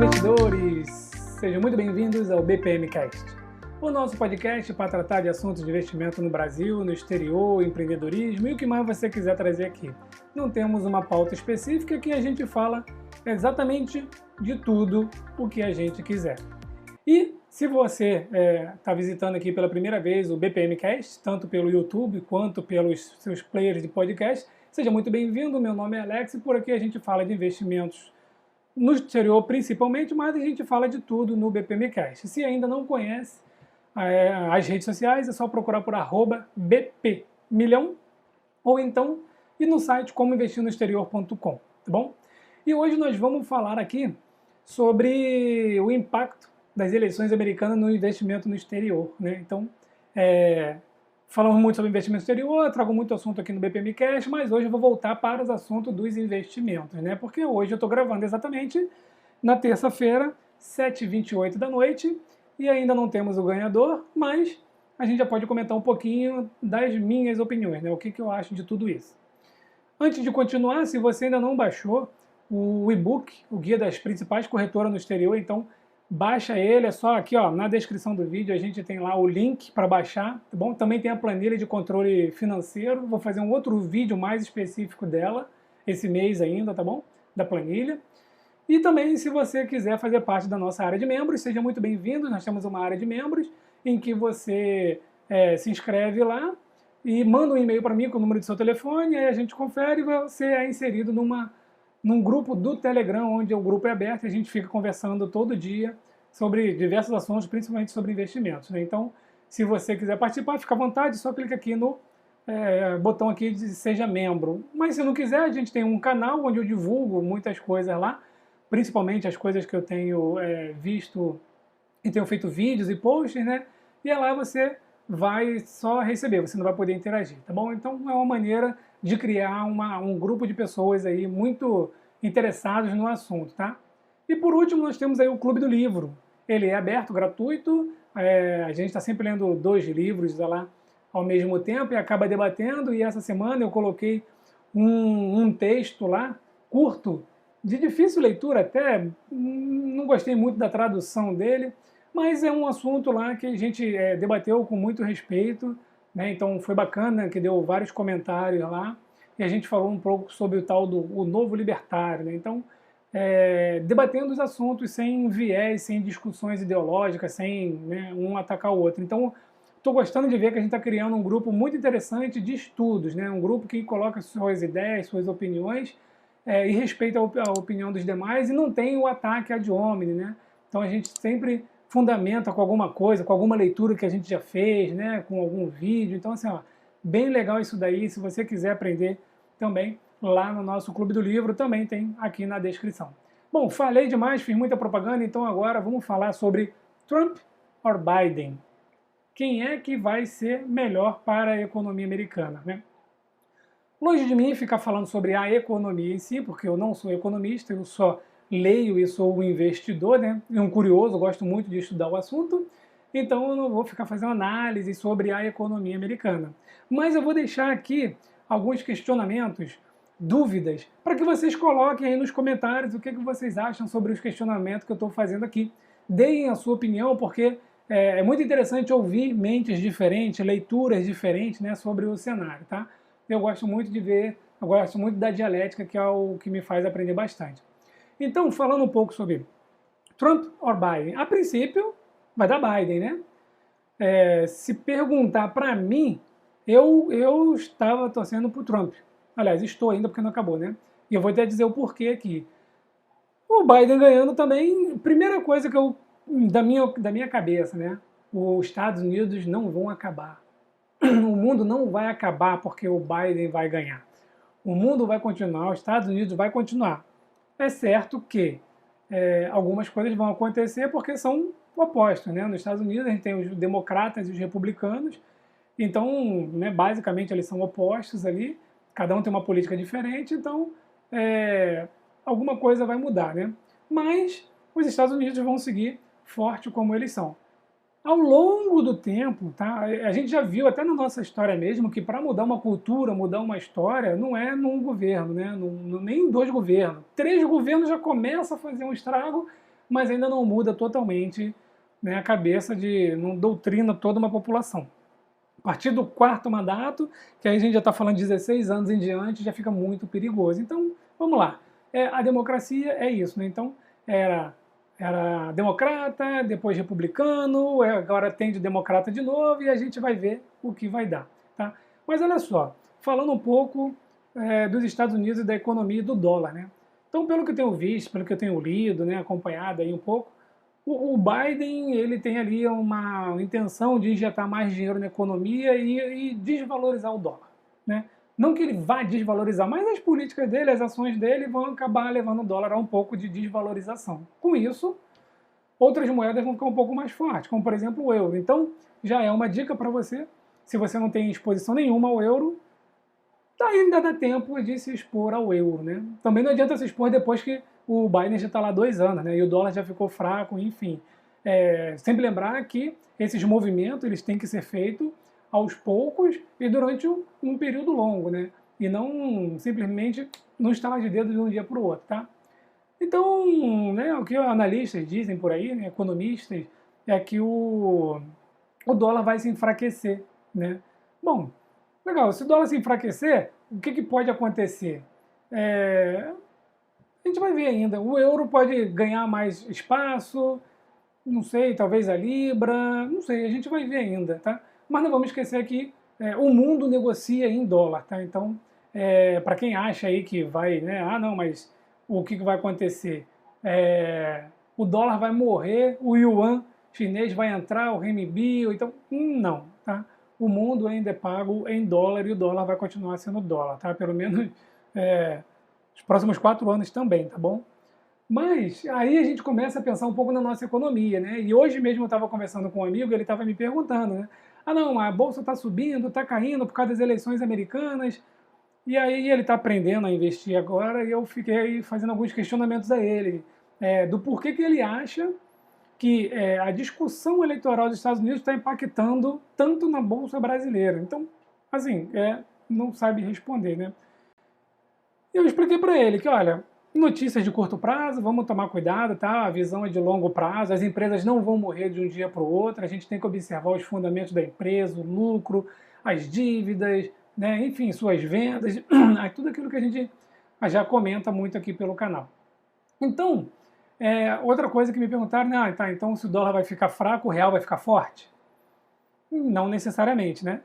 investidores! Sejam muito bem-vindos ao BPMcast, o nosso podcast para tratar de assuntos de investimento no Brasil, no exterior, empreendedorismo e o que mais você quiser trazer aqui. Não temos uma pauta específica, que a gente fala exatamente de tudo o que a gente quiser. E se você está visitando aqui pela primeira vez o BPMcast, tanto pelo YouTube quanto pelos seus players de podcast, seja muito bem-vindo. Meu nome é Alex e por aqui a gente fala de investimentos no exterior principalmente, mas a gente fala de tudo no BPMcast. Se ainda não conhece as redes sociais, é só procurar por @bpmilhão ou então ir no site comoinvestirnoexterior.com, tá bom? E hoje nós vamos falar aqui sobre o impacto das eleições americanas no investimento no exterior, né? Então, falamos muito sobre investimento no exterior, trago muito assunto aqui no BPMcast, mas hoje eu vou voltar para os assuntos dos investimentos, né? Porque hoje eu estou gravando exatamente na terça-feira, 7h28 da noite, e ainda não temos o ganhador, mas a gente já pode comentar um pouquinho das minhas opiniões, né? O que eu acho de tudo isso. Antes de continuar, se você ainda não baixou o e-book, o Guia das Principais Corretoras no Exterior, então baixa ele, é só aqui ó, na descrição do vídeo a gente tem lá o link para baixar, tá bom? Também tem a planilha de controle financeiro, vou fazer um outro vídeo mais específico dela, esse mês ainda, tá bom? Da planilha. E também, se você quiser fazer parte da nossa área de membros, seja muito bem-vindo, nós temos uma área de membros em que você se inscreve lá e manda um e-mail para mim com o número do seu telefone, aí a gente confere e você é inserido num grupo do Telegram, onde o grupo é aberto e a gente fica conversando todo dia sobre diversos assuntos, principalmente sobre investimentos, né? Então, se você quiser participar, fica à vontade, só clica aqui no botão aqui de Seja Membro. Mas se não quiser, a gente tem um canal onde eu divulgo muitas coisas lá, principalmente as coisas que eu tenho visto e tenho feito vídeos e posts, né? E lá você vai só receber, você não vai poder interagir, tá bom? Então é uma maneira de criar um grupo de pessoas aí muito interessados no assunto, tá? E por último nós temos aí o Clube do Livro. Ele é aberto, gratuito, a gente está sempre lendo 2 livros lá ao mesmo tempo e acaba debatendo, e essa semana eu coloquei um texto lá, curto, de difícil leitura até, não gostei muito da tradução dele, mas é um assunto lá que a gente debateu com muito respeito, né? Então foi bacana, que deu vários comentários lá, e a gente falou um pouco sobre o tal do o novo libertário, né? Então, debatendo os assuntos sem viés, sem discussões ideológicas, sem, né, um atacar o outro. Então, estou gostando de ver que a gente está criando um grupo muito interessante de estudos, né? Um grupo que coloca suas ideias, suas opiniões, e respeita a opinião dos demais, e não tem o ataque ad hominem, né? Então a gente sempre fundamenta com alguma coisa, com alguma leitura que a gente já fez, né? Com algum vídeo. Então, assim, ó, bem legal isso daí. Se você quiser aprender também, lá no nosso Clube do Livro, também tem aqui na descrição. Bom, falei demais, fiz muita propaganda, então agora vamos falar sobre Trump ou Biden. Quem é que vai ser melhor para a economia americana, né? Longe de mim ficar falando sobre a economia em si, porque eu não sou economista, eu só leio e sou um investidor, né? E um curioso, gosto muito de estudar o assunto, então eu não vou ficar fazendo análise sobre a economia americana. Mas eu vou deixar aqui alguns questionamentos, dúvidas, para que vocês coloquem aí nos comentários o que vocês acham sobre os questionamentos que eu estou fazendo aqui. Deem a sua opinião, porque é muito interessante ouvir mentes diferentes, leituras diferentes, né, sobre o cenário, tá? Eu gosto muito de ver, eu gosto muito da dialética, que é o que me faz aprender bastante. Então, falando um pouco sobre Trump ou Biden, a princípio vai dar Biden, né? Se perguntar para mim, eu estava torcendo para o Trump. Aliás, estou ainda porque não acabou, né? E eu vou até dizer o porquê aqui. O Biden ganhando também, primeira coisa que da minha cabeça, né? Os Estados Unidos não vão acabar. O mundo não vai acabar porque o Biden vai ganhar. O mundo vai continuar, os Estados Unidos vai continuar. É certo que algumas coisas vão acontecer porque são opostos, né? Nos Estados Unidos a gente tem os democratas e os republicanos, então, né, basicamente eles são opostos ali, cada um tem uma política diferente, então alguma coisa vai mudar, né? Mas os Estados Unidos vão seguir forte como eles são. Ao longo do tempo, tá, a gente já viu até na nossa história mesmo que para mudar uma cultura, mudar uma história, não é num governo, né? Nem em 2 governos. 3 governos já começa a fazer um estrago, mas ainda não muda totalmente, né, a cabeça não doutrina toda uma população. A partir do quarto mandato, que aí a gente já está falando de 16 anos em diante, já fica muito perigoso. Então, vamos lá. A democracia é isso, né? Então, era democrata, depois republicano, agora tem de democrata de novo e a gente vai ver o que vai dar. Tá? Mas olha só, falando um pouco dos Estados Unidos e da economia e do dólar. Né? Então, pelo que eu tenho visto, pelo que eu tenho lido, né, acompanhado aí um pouco, o Biden ele tem ali uma intenção de injetar mais dinheiro na economia e desvalorizar o dólar. Né? Não que ele vá desvalorizar, mas as políticas dele, as ações dele vão acabar levando o dólar a um pouco de desvalorização. Com isso, outras moedas vão ficar um pouco mais fortes, como por exemplo o euro. Então, já é uma dica para você, se você não tem exposição nenhuma ao euro, ainda dá tempo de se expor ao euro. Né? Também não adianta se expor depois que o Biden já está lá 2 anos, né? E o dólar já ficou fraco, enfim. Sempre lembrar que esses movimentos eles têm que ser feitos aos poucos e durante um período longo, né? E não simplesmente não estalar de dedo de um dia para o outro, tá? Então, né, o que analistas dizem por aí, né, economistas, é que o dólar vai se enfraquecer, né? Bom, legal, se o dólar se enfraquecer, o que pode acontecer? A gente vai ver ainda. O euro pode ganhar mais espaço, não sei, talvez a Libra, não sei, a gente vai ver ainda, tá? Mas não vamos esquecer que o mundo negocia em dólar, tá? Então, para quem acha aí que vai, né? Ah, não, mas o que vai acontecer? O dólar vai morrer, o yuan chinês vai entrar, o renminbi, então, não, tá? O mundo ainda é pago em dólar e o dólar vai continuar sendo dólar, tá? Pelo menos os próximos 4 anos também, tá bom? Mas aí a gente começa a pensar um pouco na nossa economia, né? E hoje mesmo eu estava conversando com um amigo e ele estava me perguntando, né? Ah, não, a bolsa está subindo, está caindo por causa das eleições americanas. E aí ele está aprendendo a investir agora e eu fiquei fazendo alguns questionamentos a ele do porquê que ele acha que a discussão eleitoral dos Estados Unidos está impactando tanto na bolsa brasileira. Então, assim, não sabe responder, né? Eu expliquei para ele que, olha, notícias de curto prazo, vamos tomar cuidado, tá? A visão é de longo prazo, as empresas não vão morrer de um dia para o outro, a gente tem que observar os fundamentos da empresa, o lucro, as dívidas, né? Enfim, suas vendas, tudo aquilo que a gente já comenta muito aqui pelo canal. Então, outra coisa que me perguntaram, né? Tá, então se o dólar vai ficar fraco, o real vai ficar forte? Não necessariamente, né?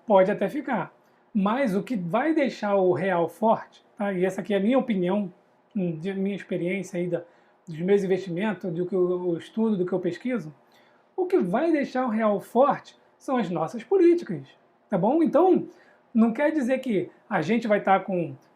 Pode até ficar. Mas o que vai deixar o real forte, tá? E essa aqui é a minha opinião, de minha experiência aí dos meus investimentos, do que eu estudo, do que eu pesquiso, o que vai deixar o real forte são as nossas políticas, tá bom? Então, não quer dizer que a gente vai estar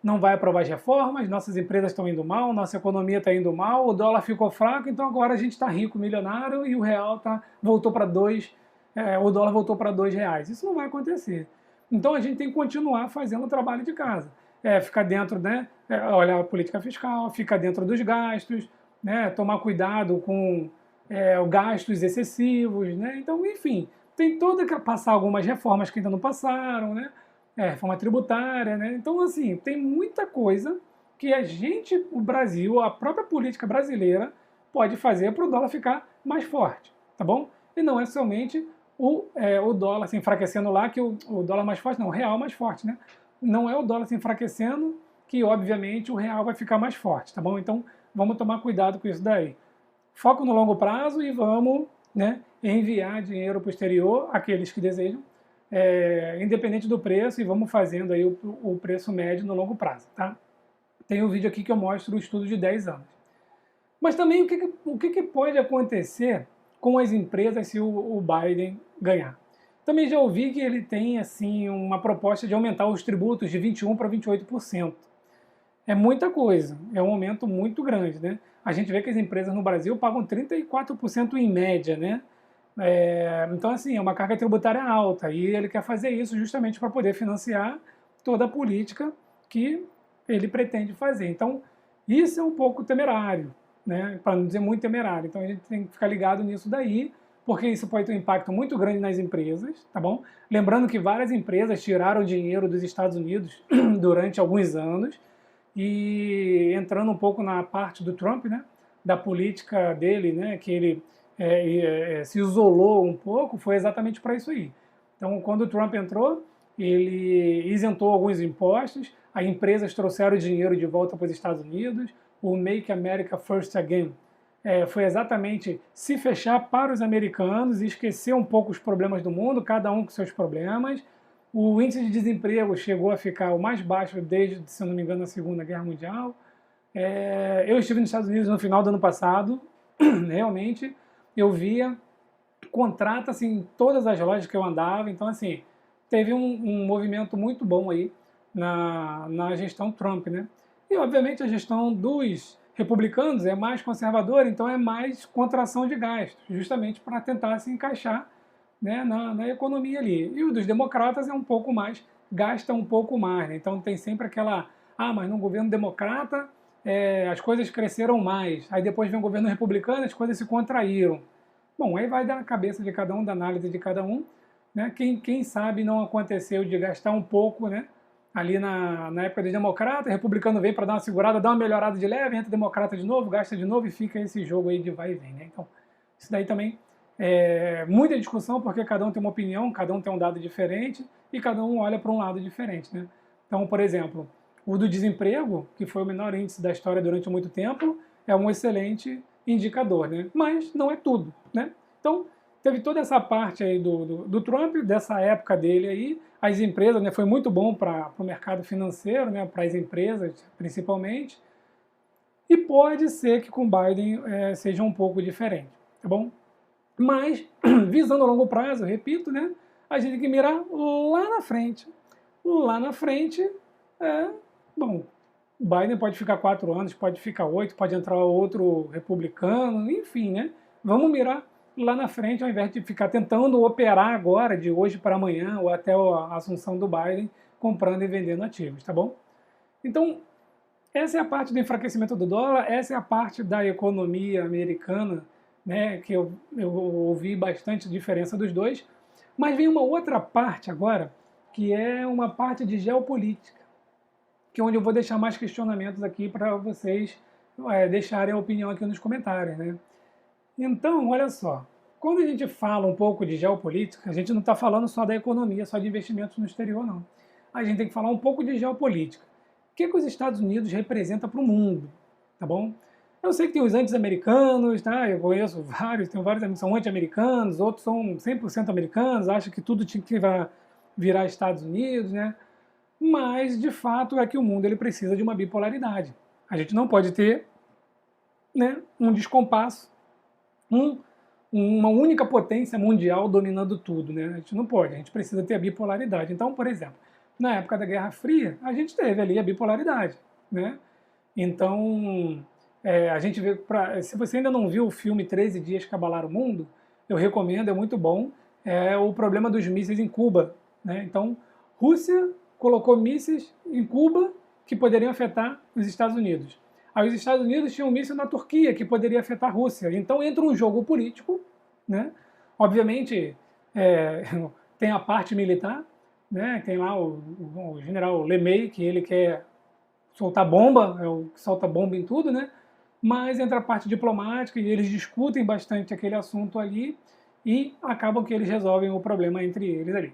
não vai aprovar as reformas, nossas empresas estão indo mal, nossa economia está indo mal, o dólar ficou fraco, então agora a gente está rico, milionário, e o real voltou para o dólar voltou para R$2. Isso não vai acontecer. Então a gente tem que continuar fazendo o trabalho de casa. Ficar dentro, né? Olhar a política fiscal, ficar dentro dos gastos, né? Tomar cuidado com gastos excessivos, né? Então, enfim, tem passar algumas reformas que ainda não passaram, né? Reforma tributária, né? Então, assim, tem muita coisa que o Brasil, a própria política brasileira, pode fazer para o dólar ficar mais forte, tá bom? E não é somente o dólar se enfraquecendo lá, que o dólar mais forte, não, o real mais forte, né? Não é o dólar se enfraquecendo que, obviamente, o real vai ficar mais forte, tá bom? Então, vamos tomar cuidado com isso daí. Foco no longo prazo e vamos, né, enviar dinheiro para o exterior, aqueles que desejam, independente do preço, e vamos fazendo aí o preço médio no longo prazo, tá? Tem um vídeo aqui que eu mostro o estudo de 10 anos. Mas também o que pode acontecer com as empresas se o Biden ganhar? Também já ouvi que ele tem assim uma proposta de aumentar os tributos de 21% para 28%. É muita coisa, é um aumento muito grande, né? A gente vê que as empresas no Brasil pagam 34% em média, né? Então, assim, é uma carga tributária alta e ele quer fazer isso justamente para poder financiar toda a política que ele pretende fazer. Então, isso é um pouco temerário, né? Para não dizer muito temerário. Então, a gente tem que ficar ligado nisso daí, porque isso pode ter um impacto muito grande nas empresas, tá bom? Lembrando que várias empresas tiraram dinheiro dos Estados Unidos durante alguns anos e entrando um pouco na parte do Trump, né? da política dele, né, que ele se isolou um pouco, foi exatamente para isso aí. Então, quando o Trump entrou, ele isentou alguns impostos, as empresas trouxeram o dinheiro de volta para os Estados Unidos, o Make America First Again foi exatamente se fechar para os americanos e esquecer um pouco os problemas do mundo, cada um com seus problemas. O índice de desemprego chegou a ficar o mais baixo desde, se não me engano, a Segunda Guerra Mundial. Eu estive nos Estados Unidos no final do ano passado, realmente, eu via contrato assim, em todas as lojas que eu andava, então assim, teve um movimento muito bom aí na gestão Trump, né? E obviamente a gestão dos republicanos é mais conservadora, então é mais contração de gastos, justamente para tentar se encaixar, né, na economia ali. E o dos democratas é um pouco mais, gasta um pouco mais, né? Então tem sempre aquela, mas no governo democrata as coisas cresceram mais, aí depois vem o governo republicano, as coisas se contraíram. Bom, aí vai da cabeça de cada um, da análise de cada um, né? Quem sabe não aconteceu de gastar um pouco, né? Ali na época dos democratas, republicano vem para dar uma segurada, dá uma melhorada de leve, entra democrata de novo, gasta de novo e fica esse jogo aí de vai e vem, né? Então, isso daí também é muita discussão, porque cada um tem uma opinião, cada um tem um dado diferente e cada um olha para um lado diferente, né? Então, por exemplo, o do desemprego, que foi o menor índice da história durante muito tempo, é um excelente indicador, né? Mas não é tudo, né? Então, teve toda essa parte aí do Trump, dessa época dele aí, as empresas, né, foi muito bom para o mercado financeiro, né, para as empresas principalmente, e pode ser que com Biden seja um pouco diferente, tá bom? Mas, visando a longo prazo, repito, né, a gente tem que mirar lá na frente. Lá na frente, bom, Biden pode ficar 4 anos, pode ficar 8, pode entrar outro republicano, enfim, né? Vamos mirar lá na frente, ao invés de ficar tentando operar agora, de hoje para amanhã, ou até a assunção do Biden, comprando e vendendo ativos, tá bom? Então, essa é a parte do enfraquecimento do dólar, essa é a parte da economia americana, né, que eu ouvi bastante diferença dos dois, mas vem uma outra parte agora, que é uma parte de geopolítica, que é onde eu vou deixar mais questionamentos aqui para vocês deixarem a opinião aqui nos comentários, né? Então, olha só, quando a gente fala um pouco de geopolítica, a gente não está falando só da economia, só de investimentos no exterior, não. A gente tem que falar um pouco de geopolítica. O que os Estados Unidos representam para o mundo, tá bom? Eu sei que tem os anti-americanos, tá? Eu conheço vários, tem vários amigos que são anti-americanos, outros são 100% americanos, acham que tudo tinha que virar Estados Unidos, né? Mas, de fato, é que o mundo ele precisa de uma bipolaridade. A gente não pode ter, né, um descompasso, uma única potência mundial dominando tudo, né? A gente não pode, a gente precisa ter a bipolaridade. Então, por exemplo, na época da Guerra Fria, a gente teve ali a bipolaridade, né? Então, a gente vê, se você ainda não viu o filme 13 Dias que Abalaram o Mundo, eu recomendo, é muito bom, é o problema dos mísseis em Cuba, né? Então, Rússia colocou mísseis em Cuba que poderiam afetar os Estados Unidos. Aí os Estados Unidos tinham um míssil na Turquia que poderia afetar a Rússia. Então entra um jogo político, né? Obviamente tem a parte militar, né? Tem lá o general LeMay, que ele quer soltar bomba, é o que solta bomba em tudo, né? Mas entra a parte diplomática e eles discutem bastante aquele assunto ali e acabam que eles resolvem o problema entre eles ali.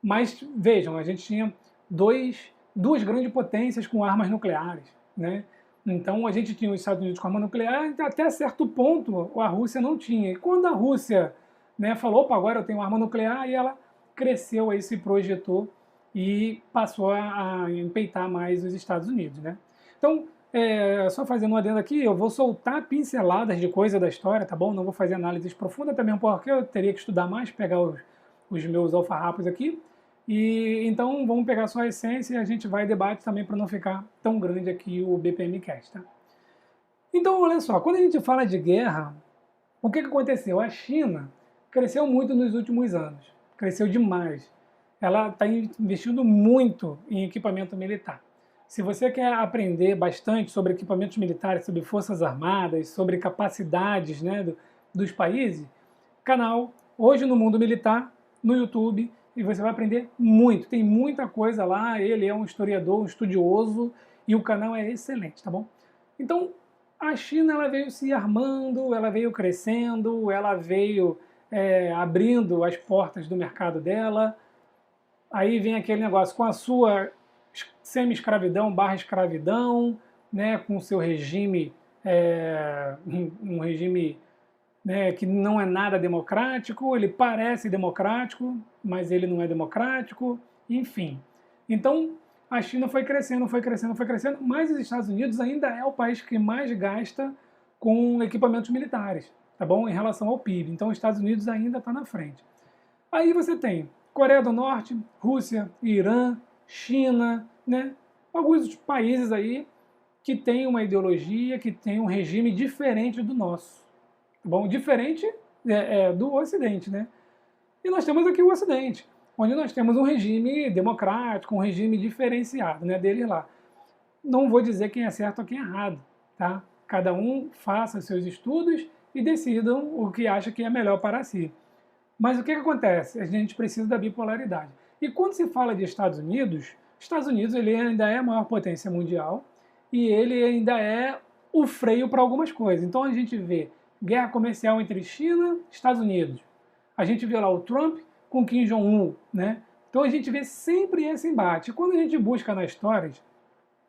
Mas vejam, a gente tinha duas grandes potências com armas nucleares, né? Então a gente tinha os Estados Unidos com arma nuclear, até certo ponto a Rússia não tinha. E quando a Rússia, né, falou, opa, agora eu tenho arma nuclear, e ela cresceu aí, se projetou e passou a empeitar mais os Estados Unidos, né? Então, só fazendo um adendo aqui, eu vou soltar pinceladas de coisa da história, tá bom? Não vou fazer análises profundas, também porque eu teria que estudar mais, pegar os meus alfarrapos aqui. E então vamos pegar só a essência e a gente vai debate também para não ficar tão grande aqui o BPMcast, tá? Então, olha só, quando a gente fala de guerra, o que aconteceu? A China cresceu muito nos últimos anos, cresceu demais. Ela está investindo muito em equipamento militar. Se você quer aprender bastante sobre equipamentos militares, sobre forças armadas, sobre capacidades, né, dos países, canal Hoje no Mundo Militar, no YouTube, e você vai aprender muito. Tem muita coisa lá, ele é um historiador, um estudioso, e o canal é excelente, tá bom? Então, A China ela veio se armando, ela veio crescendo, ela veio abrindo as portas do mercado dela. Aí vem aquele negócio com a sua semi-escravidão barra escravidão, né, com o seu regime, um regime, né, que não é nada democrático, ele parece democrático, mas ele não é democrático, enfim. Então, a China foi crescendo, foi crescendo, foi crescendo, mas os Estados Unidos ainda é o país que mais gasta com equipamentos militares, tá bom? Em relação ao PIB. Então, os Estados Unidos ainda está na frente. Aí você tem Coreia do Norte, Rússia, Irã, China, né? Alguns países aí que têm uma ideologia, que têm um regime diferente do nosso. Tá bom? Diferente do Ocidente, né? E nós temos aqui o Ocidente, onde nós temos um regime democrático, um regime diferenciado, né, deles lá. Não vou dizer quem é certo ou quem é errado, tá? Cada um faça seus estudos e decidam o que acha que é melhor para si. Mas o que acontece? A gente precisa da bipolaridade. E quando se fala de Estados Unidos ele ainda é a maior potência mundial e ele ainda é o freio para algumas coisas. Então a gente vê guerra comercial entre China e Estados Unidos. A gente vê lá o Trump com Kim Jong-un, né? Então a gente vê sempre esse embate. Quando a gente busca nas histórias,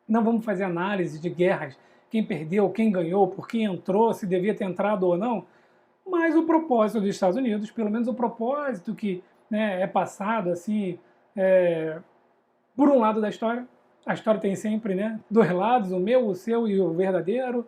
não vamos fazer análise de guerras, quem perdeu, quem ganhou, por quem entrou, se devia ter entrado ou não, mas o propósito dos Estados Unidos, pelo menos o propósito que, né, é passado assim, por um lado da história, a história tem sempre, né, dois lados, o meu, o seu e o verdadeiro,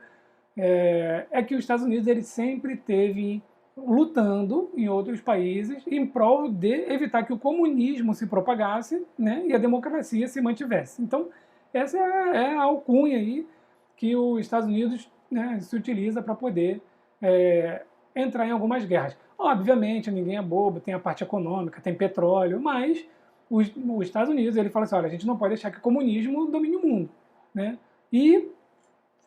é que os Estados Unidos ele sempre teve lutando em outros países em prol de evitar que o comunismo se propagasse, né, e a democracia se mantivesse. Então, essa é a alcunha aí que os Estados Unidos, né, se utiliza para poder entrar em algumas guerras. Obviamente, ninguém é bobo, tem a parte econômica, tem petróleo, mas os Estados Unidos ele fala assim, olha, a gente não pode deixar que o comunismo domine o mundo, né? E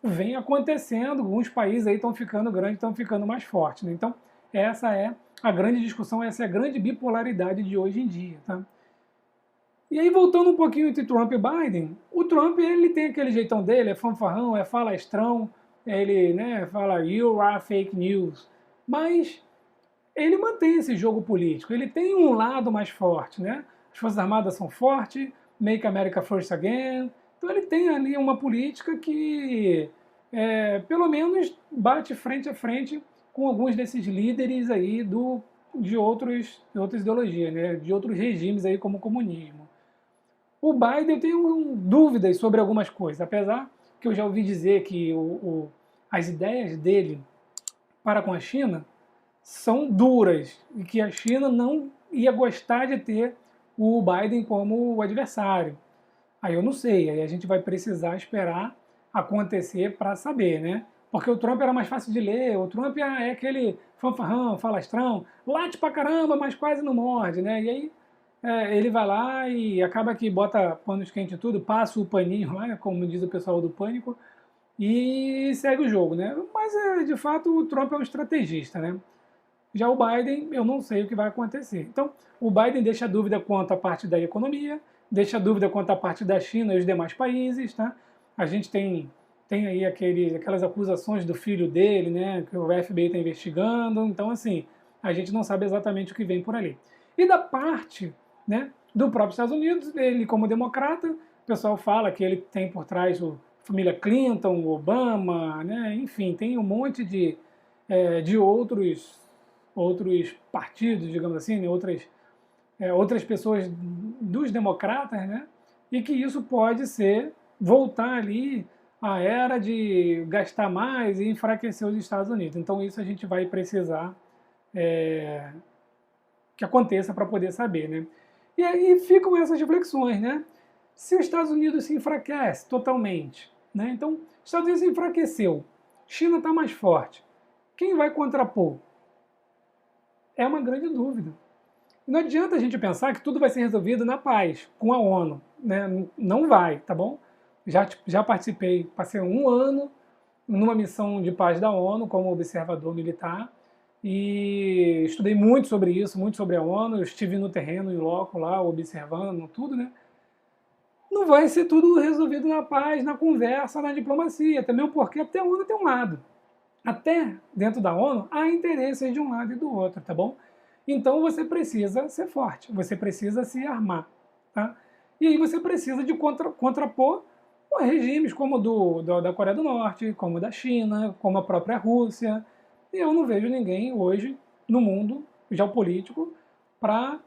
vem acontecendo, alguns países aí estão ficando grandes, estão ficando mais fortes, né? Então, essa é a grande discussão, essa é a grande bipolaridade de hoje em dia, tá? E aí, voltando um pouquinho entre Trump e Biden, o Trump, ele tem aquele jeitão dele, é fanfarrão, é falastrão, ele, né, fala, you are fake news, mas ele mantém esse jogo político, ele tem um lado mais forte, né? As Forças Armadas são fortes, Make America First Again, então ele tem ali uma política que, pelo menos, bate frente a frente com alguns desses líderes aí de outras ideologias, né? De outros regimes aí como o comunismo. O Biden, eu tenho dúvidas sobre algumas coisas, apesar que eu já ouvi dizer que as ideias dele para com a China são duras e que a China não ia gostar de ter o Biden como adversário. Aí eu não sei, aí a gente vai precisar esperar acontecer para saber, né? Porque o Trump era mais fácil de ler, o Trump é aquele fanfarrão, falastrão, late pra caramba, mas quase não morde, né? E aí ele vai lá e acaba que bota panos quentes e tudo, passa o paninho lá, como diz o pessoal do Pânico, e segue o jogo, né? Mas, de fato, o Trump é um estrategista, né? Já o Biden, eu não sei o que vai acontecer. Então, o Biden deixa dúvida quanto à parte da economia, deixa dúvida quanto à parte da China e os demais países, tá? A gente tem aí aquelas acusações do filho dele, né, que o FBI está investigando, então, assim, a gente não sabe exatamente o que vem por ali. E da parte, né, do próprio Estados Unidos, ele como democrata, o pessoal fala que ele tem por trás a família Clinton, Obama, né, enfim, tem um monte de outros partidos, digamos assim, né, outras pessoas dos democratas, né, e que isso pode voltar ali a era de gastar mais e enfraquecer os Estados Unidos. Então isso a gente vai precisar que aconteça para poder saber, né? E aí ficam essas reflexões, né? Se os Estados Unidos se enfraquece totalmente, né? Então, os Estados Unidos se enfraqueceu, China está mais forte, quem vai contrapor? É uma grande dúvida. Não adianta a gente pensar que tudo vai ser resolvido na paz, com a ONU, né? Não vai, tá bom? Já participei, passei um ano numa missão de paz da ONU como observador militar e estudei muito sobre isso, muito sobre a ONU. Eu estive no terreno, em loco lá, observando tudo, né? não vai ser tudo resolvido na paz, na conversa, na diplomacia, também porque até a ONU tem um lado. Até dentro da ONU há interesses de um lado e do outro, tá bom? Então você precisa ser forte, você precisa se armar, tá? E aí você precisa de contrapor regimes como da Coreia do Norte, como da China, como a própria Rússia. E eu não vejo ninguém hoje no mundo geopolítico para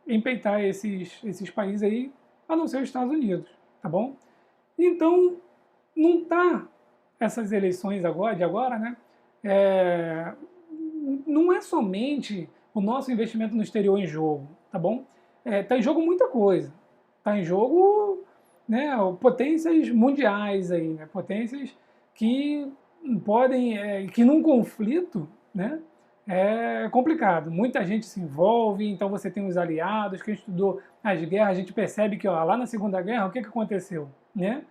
empeitar esses países aí, a não ser os Estados Unidos, tá bom? Então, não está essas eleições de agora, né? Não é somente o nosso investimento no exterior em jogo, tá bom? Está em jogo muita coisa. Está em jogo, né, potências mundiais aí, né? Potências que podem, que num conflito, né, é complicado. Muita gente se envolve, então você tem os aliados. Quem estudou as guerras, a gente percebe que lá na Segunda Guerra, o que aconteceu, né?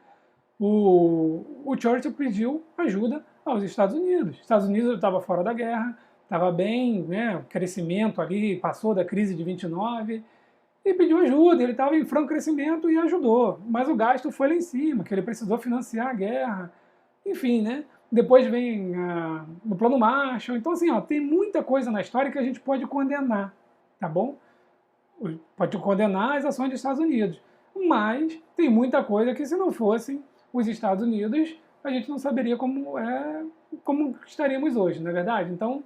O Churchill pediu ajuda aos Estados Unidos. Os Estados Unidos estava fora da guerra, estava bem, né, crescimento ali, passou da crise de 29 e pediu ajuda. Ele estava em franco crescimento e ajudou, mas o gasto foi lá em cima, que ele precisou financiar a guerra, enfim, né? Depois vem o Plano Marshall. Então, assim, tem muita coisa na história que a gente pode condenar, tá bom? Pode condenar as ações dos Estados Unidos, mas tem muita coisa que, se não fossem os Estados Unidos, a gente não saberia como estaríamos hoje, não é verdade? Então,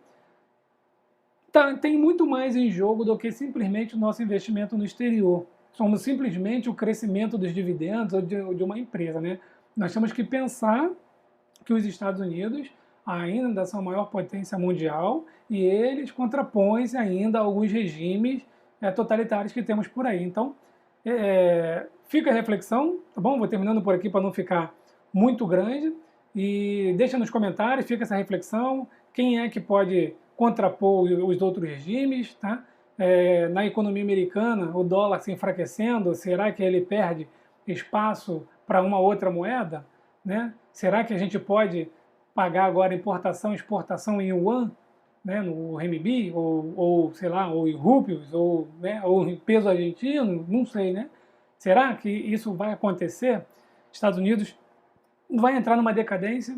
tem muito mais em jogo do que simplesmente o nosso investimento no exterior. Somos simplesmente o crescimento dos dividendos ou de uma empresa, né? Nós temos que pensar que os Estados Unidos ainda são a maior potência mundial e eles contrapõem-se ainda a alguns regimes totalitários que temos por aí. Então, fica a reflexão, tá bom? Vou terminando por aqui para não ficar muito grande. E deixa nos comentários, fica essa reflexão. Quem é que pode contrapor os outros regimes, tá? Na economia americana, o dólar se enfraquecendo, será que ele perde espaço para uma outra moeda? Né? Será que a gente pode pagar agora importação e exportação em yuan, né, no renminbi, ou sei lá, ou em rúpios, ou em peso argentino? Não sei, né? Será que isso vai acontecer? Estados Unidos vai entrar numa decadência?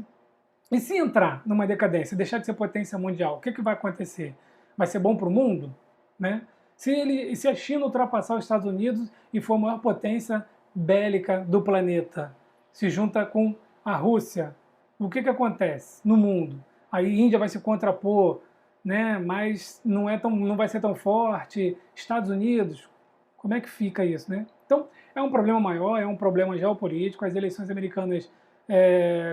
E se entrar numa decadência, deixar de ser potência mundial, o que vai acontecer? Vai ser bom para o mundo? Né? Se a China ultrapassar os Estados Unidos e for a maior potência bélica do planeta, se junta com a Rússia, o que acontece no mundo? Aí a Índia vai se contrapor, né? Mas não vai ser tão forte. Estados Unidos, como é que fica isso, né? Então, é um problema maior, é um problema geopolítico. As eleições americanas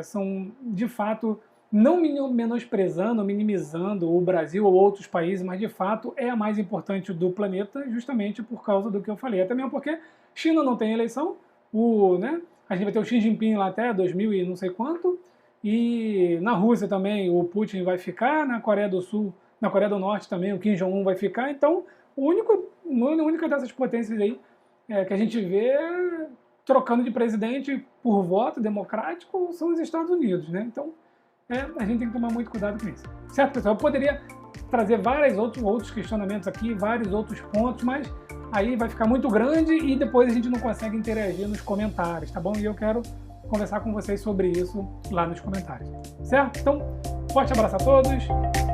são, de fato, não menosprezando, minimizando o Brasil ou outros países, mas, de fato, é a mais importante do planeta, justamente por causa do que eu falei. Até mesmo porque China não tem eleição, a gente vai ter o Xi Jinping lá até 2000 e não sei quanto, e na Rússia também o Putin vai ficar, na Coreia do Norte também o Kim Jong-un vai ficar. Então, a única dessas potências aí que a gente vê trocando de presidente por voto democrático são os Estados Unidos, né? Então, a gente tem que tomar muito cuidado com isso. Certo, pessoal? Eu poderia trazer vários outros questionamentos aqui, vários outros pontos, mas aí vai ficar muito grande e depois a gente não consegue interagir nos comentários, tá bom? E eu quero conversar com vocês sobre isso lá nos comentários, certo? Então, forte abraço a todos,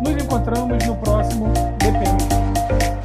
nos encontramos no próximo BPM.